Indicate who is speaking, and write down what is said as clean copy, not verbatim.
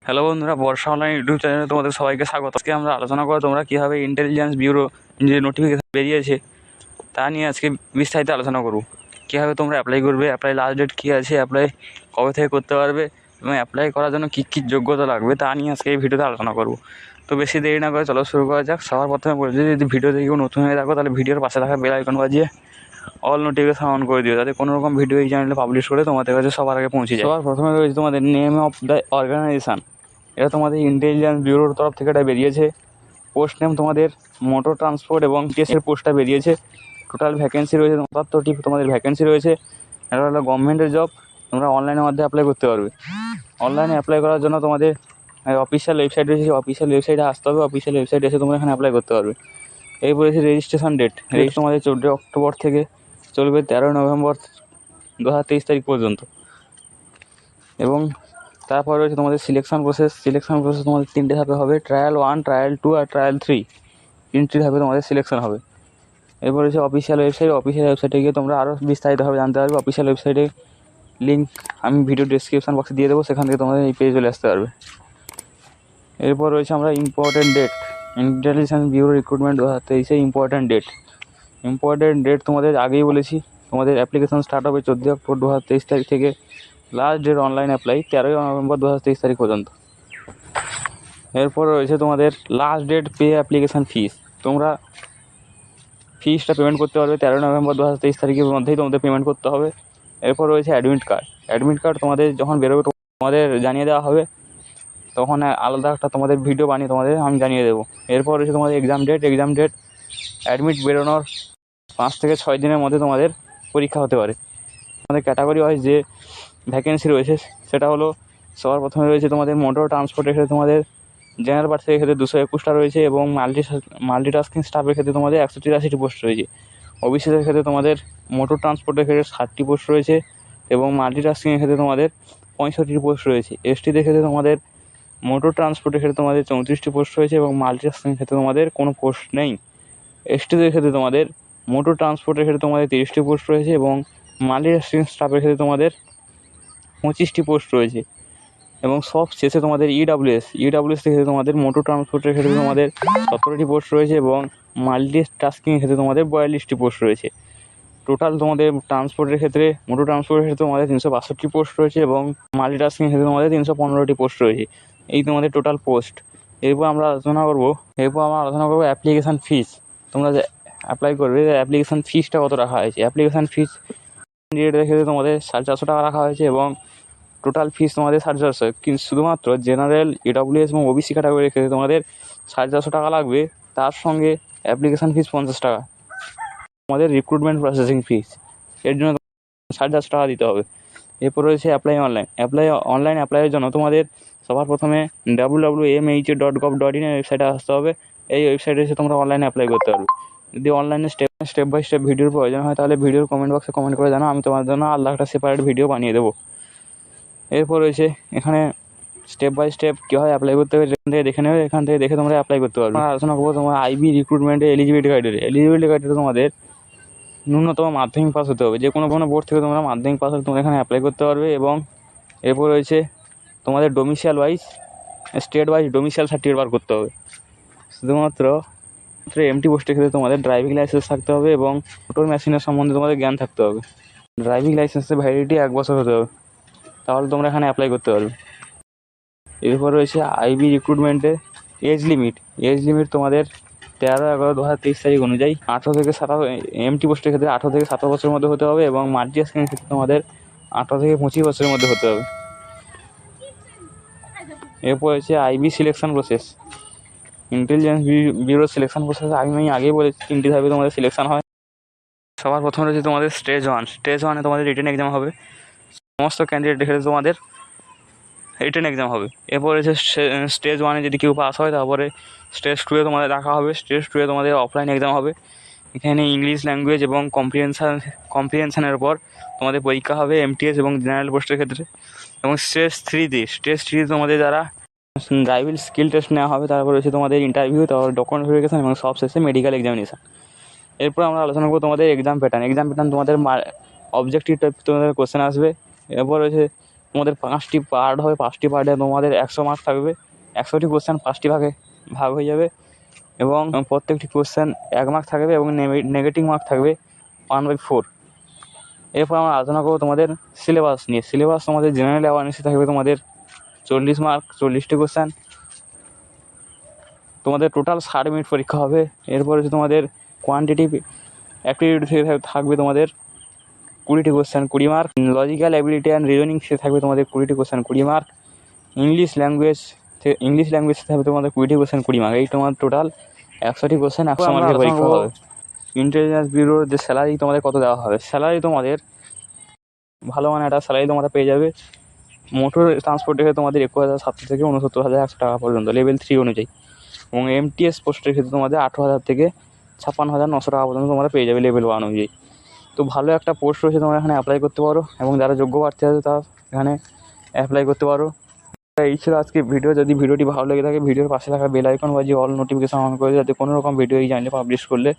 Speaker 1: Hello বন্ধুরা, বর্ষা online YouTube চ্যানেলে তোমাদের সবাইকে স্বাগত। আজকে আমরা আলোচনা করব তোমরা কীভাবে ইন্টেলিজেন্স ব্যুরো যে নোটিফিকেশন বেরিয়েছে তা নিয়ে আজকে বিস্তারিত আলোচনা করব। কীভাবে তোমরা অ্যাপ্লাই করবে, অ্যাপ্লাই লাস্ট ডেট কী আছে, অ্যাপ্লাই কবে থেকে করতে পারবে এবং অ্যাপ্লাই করার জন্য কী কী যোগ্যতা লাগবে তা নিয়ে আজকে এই ভিডিওতে আলোচনা করব। তো বেশি দেরি না করে চলো শুরু করা যাক। সবার প্রথমে বলছি, যদি ভিডিওতে কেউ নতুন হয়ে থাকো তাহলে ভিডিওর পাশে থাকা বেল আইকন বাজিয়ে অল নোটিফিকেশন অন করে দিও, যাতে কোনো রকম ভিডিও এই চ্যানেলে পাবলিশ করে তোমাদের কাছে সবার আগে পৌঁছে যায়। সবার প্রথমে রয়েছে তোমাদের নেম অফ দ্য অর্গানাইজেশান। এটা তোমাদের ইন্টেলিজেন্স ব্যুরোর তরফ থেকে এটা বেরিয়েছে। পোস্ট নেম তোমাদের মোটর ট্রান্সপোর্ট এবং টিএসের পোস্টটা বেরিয়েছে। টোটাল ভ্যাকেন্সি রয়েছে ৭৯টি তোমাদের ভ্যাকেন্সি রয়েছে। এটা হলো গভর্নমেন্টের জব, তোমরা অনলাইনের মাধ্যমে অ্যাপ্লাই করতে পারবে। অনলাইনে অ্যাপ্লাই করার জন্য তোমাদের অফিসিয়াল ওয়েবসাইট রয়েছে, অফিসিয়াল ওয়েবসাইটে আসতে হবে। অফিসিয়াল ওয়েবসাইটে এসে তোমরা এখানে অ্যাপ্লাই করতে পারবে। এই বলেছে রেজিস্ট্রেশন ডেট তোমাদের 14 অক্টোবর থেকে চলবে 13 নভেম্বর 2023 তারিখ পর্যন্ত। এবং তারপর রয়েছে তোমাদের সিলেকশন প্রসেস তোমাদের 3টে ধাপে হবে। ট্রায়াল 1, ট্রায়াল 2 আর ট্রায়াল 3, 3টি ধাপে তোমাদের সিলেকশন হবে। এরপর রয়েছে অফিসিয়াল ওয়েবসাইটে গিয়ে তোমরা আরও বিস্তারিতভাবে জানতে পারবে। অফিসিয়াল ওয়েবসাইটে লিঙ্ক আমি ভিডিও ডেসক্রিপশন বক্সে দিয়ে দেবো, সেখান থেকে তোমাদের এই পেজে চলে আসতে পারবে। এরপর রয়েছে আমরা important date, intelligence bureau recruitment 2023 important date তোমাদের আগেই বলেছি। তোমাদের অ্যাপ্লিকেশন স্টার্ট হবে 14 অক্টোবর 2023 তারিখ থেকে। Last date online apply 13 November 2023 তারিখ পর্যন্ত। এরপর রয়েছে তোমাদের last date pay application fees. তোমরা ফিসটা পেমেন্ট করতে পারবে 13 নভেম্বর 2023 তারিখের মধ্যেই তোমাদের পেমেন্ট করতে হবে। এরপর রয়েছে অ্যাডমিট কার্ড তোমাদের যখন বেরোবে তোমাদের জানিয়ে দেওয়া হবে, তখন আলাদা একটা তোমাদের ভিডিও বানিয়ে তোমাদের আমি জানিয়ে দেবো। এরপর রয়েছে তোমাদের এক্সাম ডেট অ্যাডমিট বেরোনোর 5 থেকে 6 দিনের মধ্যে তোমাদের পরীক্ষা হতে পারে। তোমাদের ক্যাটাগরি ওয়াইজ যে ভ্যাকেন্সি রয়েছে সেটা হলো, সবার প্রথমে রয়েছে তোমাদের মোটর ট্রান্সপোর্টের ক্ষেত্রে তোমাদের জেনারেল পার্সের ক্ষেত্রে 221টা রয়েছে এবং মাল্টিটাস্কিং স্টাফের ক্ষেত্রে তোমাদের 183টি পোস্ট রয়েছে। ওবিসিদের ক্ষেত্রে তোমাদের মোটর ট্রান্সপোর্টের ক্ষেত্রে 60টি পোস্ট রয়েছে এবং মাল্টিটাস্কিংয়ের ক্ষেত্রে তোমাদের 65টি পোস্ট রয়েছে। এসটিদের ক্ষেত্রে তোমাদের মোটর ট্রান্সপোর্টের ক্ষেত্রে তোমাদের 34টি পোস্ট রয়েছে এবং মাল্টিটাস্কিংয়ের ক্ষেত্রে তোমাদের কোনো পোস্ট নেই। এসটিদের ক্ষেত্রে তোমাদের মোটর ট্রান্সপোর্টের ক্ষেত্রে তোমাদের 30টি পোস্ট রয়েছে এবং মাল্টিটাস্কিং স্টাফের ক্ষেত্রে তোমাদের 25টি পোস্ট রয়েছে। এবং সব শেষে তোমাদের ইডাব্লিউএস ক্ষেত্রে তোমাদের মোটর ট্রান্সপোর্টের ক্ষেত্রে তোমাদের 17টি পোস্ট রয়েছে এবং মাল্টিটাস্কিংয়ের ক্ষেত্রে তোমাদের 42টি পোস্ট রয়েছে। টোটাল তোমাদের মোটর ট্রান্সপোর্টের ক্ষেত্রে তোমাদের 362টি পোস্ট রয়েছে এবং মাল্টিটাস্কিংয়ের ক্ষেত্রে তোমাদের 315টি পোস্ট রয়েছে। এই তোমাদের টোটাল পোস্ট। এরপর আমরা আলোচনা করবো অ্যাপ্লিকেশান ফিস। তোমরা যে অ্যাপ্লাই করবে অ্যাপ্লিকেশান ফিসটা কত রাখা হয়েছে। অ্যাপ্লিকেশান ফিস রেটের ক্ষেত্রে তোমাদের 450 টাকা রাখা হয়েছে এবং টোটাল ফিস তোমাদের 450। কিন্তু শুধুমাত্র জেনারেল, ইডাব্লিউএস এবং ওবিসি ক্যাটাগরির ক্ষেত্রে তোমাদের 450 টাকা লাগবে। তার সঙ্গে অ্যাপ্লিকেশান ফিস 50 টাকা। তোমাদের রিক্রুটমেন্ট প্রসেসিং ফিস, এর জন্য 450 টাকা দিতে হবে। এরপর রয়েছে অনলাইন অ্যাপ্লাইয়ের জন্য তোমাদের সবার প্রথমে www.mha.gov.in ওয়েবসাইটে আসতে হবে। এই ওয়েবসাইটে এসে তোমরা অনলাইনে অ্যাপ্লাই করতে পারবে। যদি অনলাইনে স্টেপ বাই স্টেপ ভিডিওর প্রয়োজন হয় তাহলে ভিডিওর কমেন্ট বক্সে কমেন্ট করে জানাও, আমি তোমার জন্য আলাদা একটা সেপারেট ভিডিও বানিয়ে দেবো। এরপর রয়েছে এখানে স্টেপ বাই স্টেপ কীভাবে অ্যাপ্লাই করতে হবে এখান থেকে দেখে তোমরা অ্যাপ্লাই করতে পারবে। আলোচনা করবো তোমার আইবি রিক্রুটমেন্টের এলিজিবিলিটি ক্রাইটেরিয়া। তোমাদের ন্যূনতম মাধ্যমিক পাস হতে হবে। যে কোনো বোর্ড থেকে তোমরা মাধ্যমিক পাস হলে তোমরা এখানে অ্যাপ্লাই করতে পারবে। এবং এরপর রয়েছে তোমাদের স্টেট ওয়াইজ ডোমিসাইল সার্টিফিকেট বার করতে হবে। শুধুমাত্র এমটি পোস্টের ক্ষেত্রে তোমাদের ড্রাইভিং লাইসেন্স থাকতে হবে এবং মোটর মেশিনের সম্বন্ধে তোমাদের জ্ঞান থাকতে হবে। ড্রাইভিং লাইসেন্সের ভ্যালিডিটি 1 বছর হতে হবে, তাহলে তোমরা এখানে অ্যাপ্লাই করতে পারবে। এরপর রয়েছে আইবি রিক্রুটমেন্টের এজ লিমিট তোমাদের 13/11/2023 তারিখ অনুযায়ী 18 থেকে 17 এমটি পোস্টের ক্ষেত্রে 18 থেকে 17 বছরের মধ্যে হতে হবে এবং মাল্টিটাস্কিংয়ের ক্ষেত্রে তোমাদের 18 থেকে 25 বছরের মধ্যে হতে হবে। এরপর হচ্ছে IB selection process, intelligence bureau selection process. আমি আগেই বলেছি 3টি ধাপে তোমাদের সিলেকশন হয়। সবার প্রথমে রয়েছে তোমাদের স্টেজ 1 তোমাদের রিটেন এক্সাম হবে। সমস্ত ক্যান্ডিডেটের ক্ষেত্রে তোমাদের রিটেন এক্সাম হবে। এরপর রয়েছে স্টেজ 1 যদি কেউ পাস হয় তারপরে স্টেজ 2 তোমাদের রাখা হবে। স্টেজ 2 তোমাদের অফলাইন এক্সাম হবে। এখানে ইংলিশ ল্যাঙ্গুয়েজ এবং কম্প্রিহেনশানের উপর তোমাদের পরীক্ষা হবে এমটিএস এবং জেনারেল পোস্টের ক্ষেত্রে। এবং স্টেজ 3 তোমাদের যারা ড্রাইভিং স্কিল টেস্ট নেওয়া হবে। তারপর রয়েছে তোমাদের ইন্টারভিউ, তারপর ডকুমেন্ট ভেরিফিকেশন এবং সবশেষে মেডিকেল এক্সামিনেশান। এরপর আমরা আলোচনা করবো তোমাদের এক্সাম প্যাটার্ন। তোমাদের অবজেক্টিভ টাইপ তোমাদের কোশ্চেন আসবে। এরপর রয়েছে তোমাদের 5টি পার্ট হবে, 5টি পার্টে তোমাদের 100 মার্ক থাকবে। 100টি কোশ্চেন 5টি ভাগে ভাগ হয়ে যাবে এবং প্রত্যেকটি কোশ্চেন 1 মার্ক থাকবে এবং নেগেটিভ মার্ক থাকবে 1/4। এরপর আমরা আলোচনা করবো তোমাদের সিলেবাস নিয়ে। সিলেবাস তোমাদের জেনারেল অ্যাওয়ারনেসে থাকবে তোমাদের 40 মার্ক, 40টি কোশ্চেন। তোমাদের টোটাল 60 মিনিট পরীক্ষা হবে। এরপর হচ্ছে তোমাদের কোয়ান্টিটিভ অ্যাপ্টিটিউড থাকবে তোমাদের 20টি question 20 mark. Logical ability and reasoning সে থাকবে তোমাদের 20টি কোশ্চেন 20 মার্ক। ইংলিশ ল্যাঙ্গুয়েজ থাকবে তোমাদের 20টি কোশ্চেন 20 মার্ক। এই তোমার টোটাল 100টি কোশ্চেন 100 মার্কের পরীক্ষা হবে। ইন্টেলিজেন্স ব্যুরোর যে স্যালারি তোমাদের কত দেওয়া হবে, স্যালারি তোমাদের ভালো মানে একটা স্যালারি তোমরা পেয়ে যাবে। মোটর ট্রান্সপোর্টে তোমাদের 21,700 থেকে 69,100 টাকা পর্যন্ত লেভেল 3 অনুযায়ী, এবং এমটিএস পোস্টের ক্ষেত্রে তোমাদের 18,000 থেকে 56,900 টাকা পর্যন্ত তোমরা পেয়ে যাবে লেভেল 1 অনুযায়ী। তো ভালো একটা পোস্ট রয়েছে, তোমরা এখানে অ্যাপ্লাই করতে পারো এবং যারা যোগ্য প্রার্থী আছে তারা এখানে অ্যাপ্লাই করতে পারো। এই ছিল আজকে ভিডিও। যদি ভিডিওটি ভালো লেগে থাকে ভিডিওর পাশে থাকা বেল আইকন বাজিয়ে অল নোটিফিকেশন অন করে, যাতে কোনো রকম ভিডিও এই চ্যানেলে পাবলিশ করলে